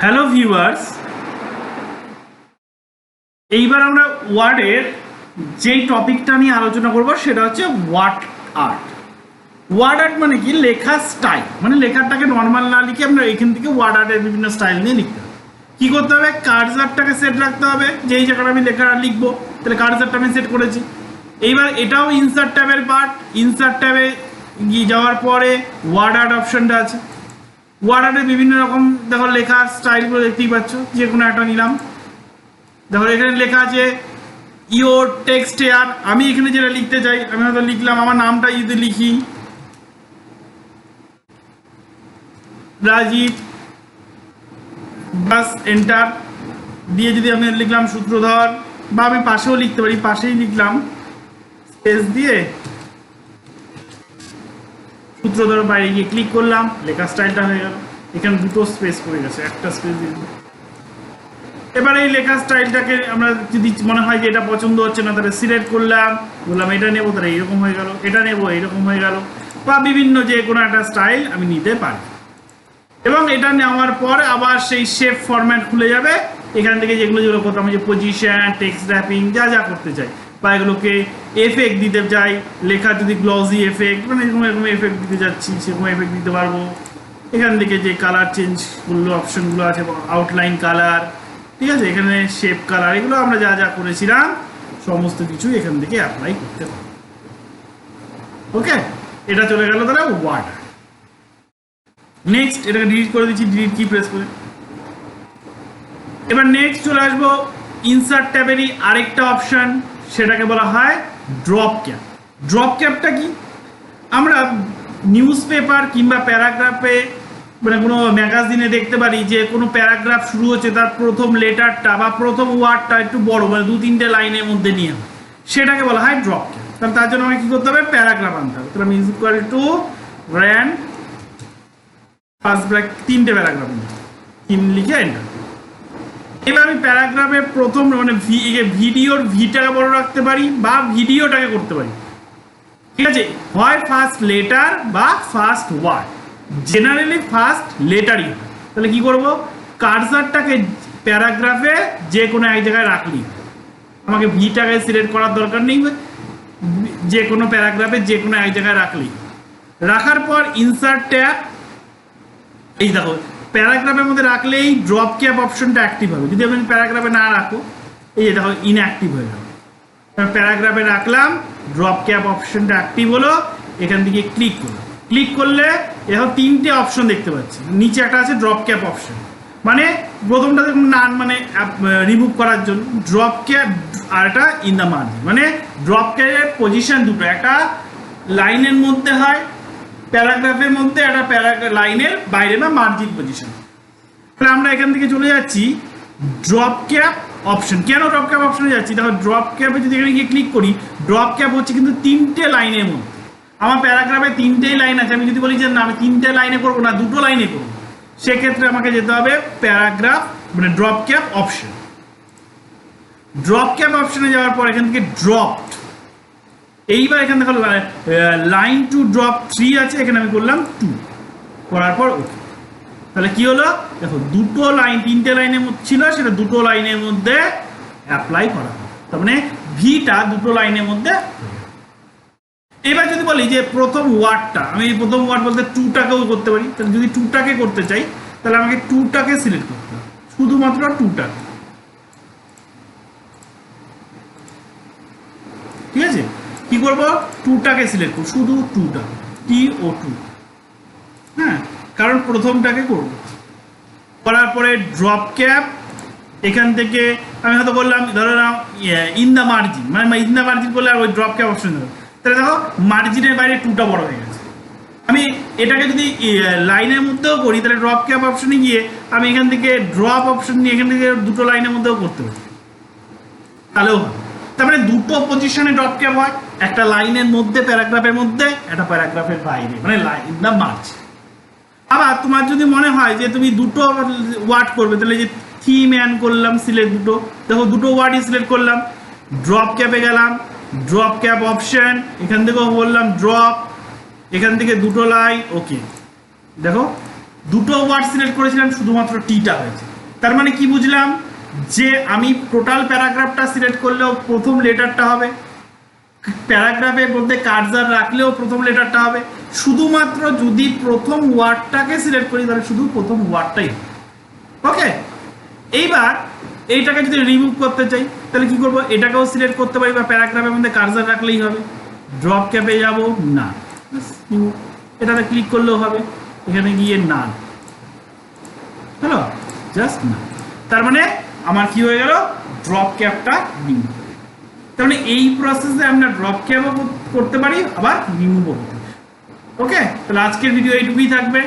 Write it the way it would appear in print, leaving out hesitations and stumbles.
Hello viewers, এইবার আমরা ওয়ার্ডের যেই টপিকটা নিয়ে আলোচনা করব সেটা হচ্ছে ওয়ার্ড আর্ট। ওয়ার্ড আর্ট মানে কি? লেখার স্টাইল, মানে লেখাটাকে নর্মাল না লিখে আমরা এখান থেকে ওয়ার্ড আর্টের বিভিন্ন স্টাইল নিয়ে লিখতে হবে। কি করতে হবে? কার্সারটাকে সেট রাখতে হবে, যেই জায়গাটা আমি লেখা লিখবো তাহলে কার্সারটা আমি সেট করেছি। এইবার এটাও ইনসার্ট ট্যাবের পার্ট। ইনসার্ট ট্যাবে গিয়ে যাওয়ার পরে ওয়ার্ড আর্ট অপশনটা আছে। ওয়ার্ড আর্টের বিভিন্ন রকম দেখো লেখার স্টাইলগুলো দেখতেই পাচ্ছ। যে কোনো একটা নিলাম, দেখো এখানে লেখা আছে ইওর টেক্সট হেয়ার। আমি এখানে যেটা লিখতে চাই আমি হয়তো লিখলাম, আমার নামটা যদি লিখি রাজীব, বাস এন্টার দিয়ে যদি আমি লিখলাম সূত্রধর, বা আমি পাশেও লিখতে পারি, পাশেই লিখলাম স্পেস দিয়ে সূত্রধর, বাইরে গিয়ে ক্লিক করলাম, লেখা স্টাইলটা হয়ে গেল। এখানে দুটো স্পেস পড়ে গেছে, একটা স্পেস দিয়ে দিলাম। এবার এই লেখা স্টাইলটাকে আমরা যদি মনে হয় যে এটা পছন্দ হচ্ছে না তাহলে সিলেক্ট করলাম, বললাম এটা নেবো, তাহলে এইরকম হয়ে গেল, এটা নেবো এইরকম হয়ে গেল, বা বিভিন্ন যে কোনো একটা স্টাইল আমি নিতে পারি। এবং এটা নেওয়ার পর আবার সেই শেপ ফরম্যাট খুলে যাবে। এখান থেকে যেগুলো যেগুলো করতাম, যে পজিশন, টেক্সট র্যাপিং যা যা করতে চাই, বা এগুলোকে এফেক্ট দিতে চাই, লেখা যদি গ্লসি এফেক্ট, মানে এরকম এরকম এফেক্ট দিতে যাচ্ছি সেরকম এফেক্ট দিতে পারবো। এখান থেকে যে কালার চেঞ্জগুলো অপশনগুলো আছে, আউটলাইন কালার, ঠিক আছে, এখানে শেপ কালার, এগুলো আমরা যা যা করেছিলাম সমস্ত কিছু এখান থেকে অ্যাপ্লাই করতে পারবো। ওকে, এটা চলে গেল তাহলে ওয়ার্ড। নেক্সট এটাকে ডিলিট করে দিচ্ছি, ডিলিট কি প্রেস করে। এবার নেক্সট চলে আসবো ইনসার্ট ট্যাবেরই আরেকটা অপশন, সেটাকে বলা হয় ড্রপ ক্যাপ। ড্রপ ক্যাপটা কি? আমরা নিউজ পেপার কিংবা প্যারাগ্রাফে, মানে কোনো ম্যাগাজিনে দেখতে পারি যে কোনো প্যারাগ্রাফ শুরু হচ্ছে, তার প্রথম লেটারটা বা প্রথম ওয়ার্ডটা একটু বড়, মানে 2-3টে লাইনের মধ্যে নিয়ে, সেটাকে বলা হয় ড্রপ ক্যাপ। তাহলে তার জন্য আমাকে কী করতে হবে? প্যারাগ্রাফ আনতে হবে। তাহলে আমি equal to RAND first BRAC 3টে প্যারাগ্রাফ নিই, 3 লিখে এন্টার। এবার আমি প্যারাগ্রাফের প্রথম মানে ভিডিওর ভিটাকে বড় রাখতে পারি বা ভিডিওটাকে করতে পারি, ঠিক আছে, হয় ফার্স্ট লেটার বা ফার্স্ট ওয়ার্ড। জেনারেলি ফার্স্ট লেটারই হয়। তাহলে কি করব? কার্সারটাকে প্যারাগ্রাফে যে কোনো এক জায়গায় রাখলি, আমাকে ভিটাকে সিলেক্ট করার দরকার নেই, যে কোনো প্যারাগ্রাফে যে কোনো এক জায়গায় রাখলি। রাখার পর ইনসার্ট ট্যাব, এই দেখো প্যারাগ্রাফের মধ্যে রাখলেই ড্রপ ক্যাপ অপশনটা অ্যাক্টিভ হবে। যদি আমি প্যারাগ্রাফে না রাখো, এই যে দেখো ইনঅ্যাক্টিভ হয়ে যাবে। প্যারাগ্রাফে রাখলাম, ড্রপ ক্যাপ অপশনটা অ্যাক্টিভ হলো। এখান থেকে ক্লিক করলাম, ক্লিক করলে এখন 3টে অপশন দেখতে পাচ্ছি। নিচে একটা আছে ড্রপ ক্যাপ অপশন, মানে প্রথমটা দেখুন নান, মানে রিমুভ করার জন্য ড্রপ ক্যাপ, আর একটা ইন দ্য মার্জিন, মানে ড্রপ ক্যাপের পজিশন দুটো, একটা লাইনের মধ্যে হয়, প্যারাগ্রাফের মধ্যে, একটা লাইনের বাইরে বা মার্জিন পজিশন। তাহলে আমরা এখান থেকে চলে যাচ্ছি ড্রপ ক্যাপ অপশন। কেন ড্রপ ক্যাপ অপশনে যাচ্ছি? দেখো ড্রপ ক্যাপে যদি এখানে গিয়ে ক্লিক করি, ড্রপ ক্যাপ হচ্ছে কিন্তু 3টে লাইনের মধ্যে। আমার প্যারাগ্রাফে 3টেই লাইন আছে, আমি যদি বলি যে না আমি 3টে লাইনে করবো না, 2টো লাইনে করবো, সেক্ষেত্রে আমাকে যেতে হবে প্যারাগ্রাফ মানে drop cap option. Drop cap অপশনে যাওয়ার পর এখান থেকে ড্রপড, এইবার এখানে দেখো লাইন টু ড্রপ 3 আছে, এখানে আমি করলাম 2, করার পর ওকে। তাহলে কি হলো? দেখো 2টো লাইন, 3টে লাইনের মধ্যে ছিল, সেটা 2টো লাইনের মধ্যে অ্যাপ্লাই করা হয়। তার মানে ভিটা 2টো লাইনের মধ্যে। এবার যদি বলি যে প্রথম ওয়ার্ডটা, আমি প্রথম ওয়ার্ড বলতে 2টাকেও করতে পারি। তাহলে যদি 2টাকে করতে চাই তাহলে আমাকে 2টাকে সিলেক্ট করতে হবে, শুধুমাত্র 2টাকে, ঠিক আছে। কি করবো? 2টাকে সিলেক্ট করবো, শুধু 2টা, TO2, হ্যাঁ, কারণ প্রথমটাকে করবো। করার পরে ড্রপ ক্যাপ, এখান থেকে আমি হয়তো বললাম ধরো না ইন দ্য মার্জিন, মানে ইন দ্য মার্জিন করলে আর ওই ড্রপ ক্যাপ অপশন দেবো। তাহলে দেখো মার্জিনের বাইরে 2টা বড় হয়ে গেছে। আমি এটাকে যদি লাইনের মধ্যেও করি তাহলে ড্রপ ক্যাপ অপশনে গিয়ে আমি এখান থেকে ড্রপ অপশন নিয়ে এখান থেকে 2টো লাইনের মধ্যেও করতে পারি, তাহলেও হয়। তার মানে 2টো পজিশনে ড্রপ ক্যাপ হয়, একটা লাইনের মধ্যে প্যারাগ্রাফের মধ্যে, একটা প্যারাগ্রাফের বাইরে, মানে ইন দ্য মার্জিন। আবার তোমার যদি মনে হয় যে তুমি 2টো ওয়ার্ড করবে, তাহলে যে থিম অ্যান করলাম, সিলেক্ট 2টো, দেখো 2টো ওয়ার্ডই সিলেক্ট করলাম, ড্রপ ক্যাপে গেলাম, ড্রপ ক্যাপ অপশন, এখান থেকেও বললাম ড্রপ, এখান থেকে 2টো লাইন, ওকে। দেখো 2টো ওয়ার্ড সিলেক্ট করেছিলাম, শুধুমাত্র টিটা হয়েছে। তার মানে কি বুঝলাম, যে আমি টোটাল প্যারাগ্রাফটা সিলেক্ট করলেও প্রথম লেটারটা হবে, প্যারাগ্রাফের মধ্যে কার্সার রাখলেও প্রথম লেটারটা হবে, শুধুমাত্র যদি প্রথম ওয়ার্ডটাকে সিলেক্ট করি তাহলে শুধু প্রথম ওয়ার্ডটাই। ওকে, এইবার এইটাকে যদি রিমুভ করতে চাই তাহলে কি করব, এটাকেও সিলেক্ট করতে পারি বা প্যারাগ্রাফের মধ্যে কার্সার রাখলেই হবে। ড্রপ ক্যাপে যাব, না, এটাতে ক্লিক করলেও হবে, এখানে গিয়ে না, হ্যালো, জাস্ট না। তার মানে আমার কি হয়ে গেল, ড্রপ ক্যাপটা রিমুভ। তার মানে এই প্রসেসে আমরা ড্রপ ক্যাপও করতে পারি, আবার রিমুভও করতে পারি। ওকে, তাহলে আজকের ভিডিও এইটুকুই থাকবে।